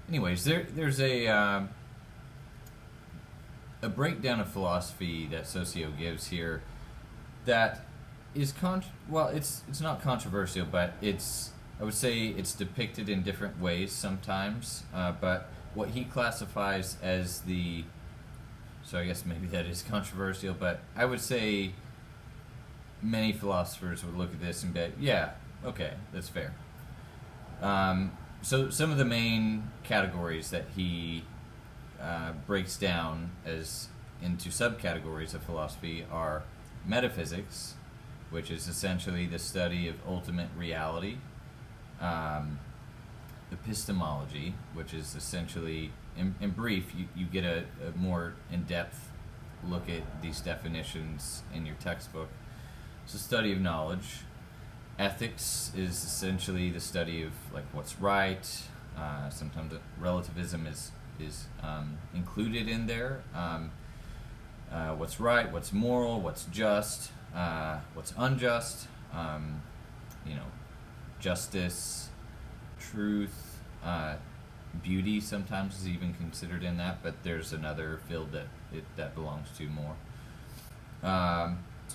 anyways, there's a breakdown of philosophy that Socio gives here that is well, it's not controversial, but I would say it's depicted in different ways sometimes. But what he classifies as so I guess maybe that is controversial, but I would say many philosophers would look at this and be, yeah, okay, that's fair. So some of the main categories that he breaks down as into subcategories of philosophy are metaphysics, which is essentially the study of ultimate reality, epistemology, which is essentially, in brief, you get a more in-depth look at these definitions in your textbook. It's a study of knowledge. Ethics is essentially the study of like what's right. Sometimes relativism is included in there. What's right, what's moral, what's just, what's unjust. Justice, truth, beauty sometimes is even considered in that, but there's another field that belongs to more.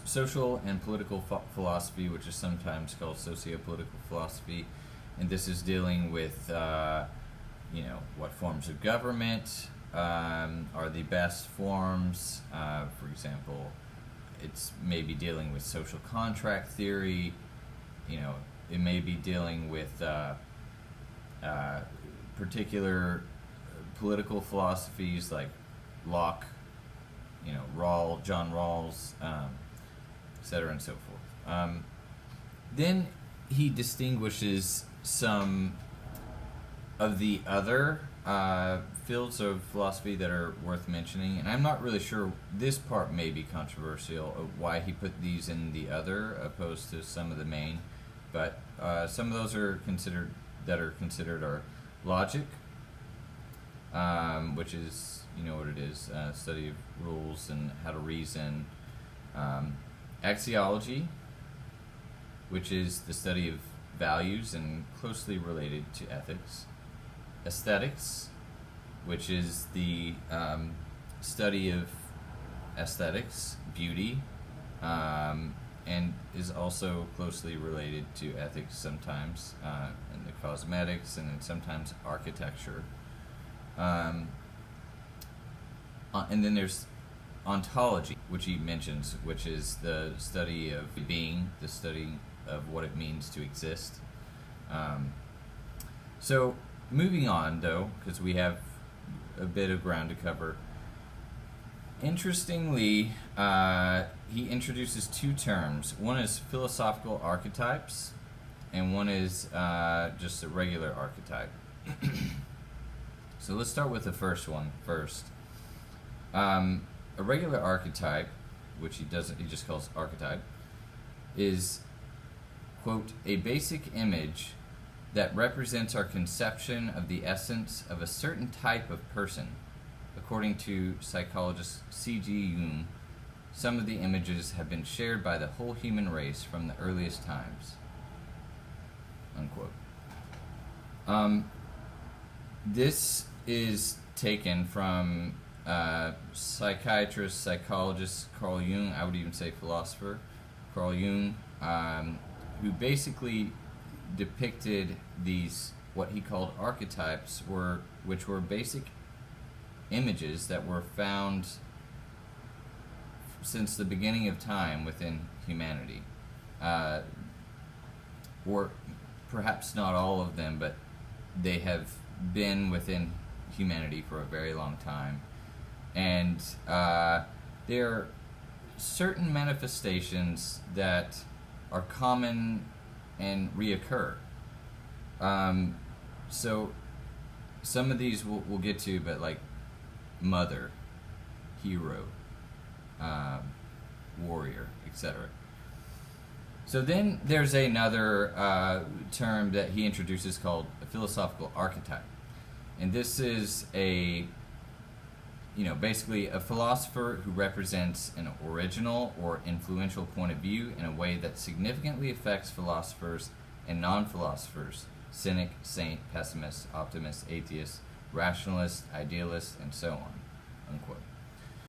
Social and political philosophy, which is sometimes called socio-political philosophy, and this is dealing with what forms of government are the best forms. For example, it's maybe dealing with social contract theory. It may be dealing with particular political philosophies like Locke, John Rawls, etc. and so forth. Then he distinguishes some of the other fields of philosophy that are worth mentioning, and I'm not really sure, this part may be controversial of why he put these in the other opposed to some of the main, but some of those are considered are logic, which is, what it is, study of rules and how to reason. Axiology, which is the study of values and closely related to ethics. Aesthetics, which is the study of aesthetics, beauty, and is also closely related to ethics sometimes, and the cosmetics, and then sometimes architecture. And then there's ontology, which he mentions, which is the study of being, the study of what it means to exist. So moving on, though, because we have a bit of ground to cover. Interestingly, he introduces two terms. One is philosophical archetypes, and one is just a regular archetype. So let's start with the first one first. A regular archetype, which he just calls archetype, is, quote, a basic image that represents our conception of the essence of a certain type of person. According to psychologist C.G. Jung, some of the images have been shared by the whole human race from the earliest times, unquote. This is taken from psychiatrist, psychologist Carl Jung, I would even say philosopher, Carl Jung, who basically depicted these, what he called archetypes, which were basic images that were found since the beginning of time within humanity. Or perhaps not all of them, but they have been within humanity for a very long time. And there are certain manifestations that are common and reoccur. So some of these we'll get to, but like mother, hero, warrior, etc. So then there's another term that he introduces called a philosophical archetype. And this is basically a philosopher who represents an original or influential point of view in a way that significantly affects philosophers and non-philosophers, cynic, saint, pessimist, optimist, atheist, rationalist, idealist, and so on, unquote.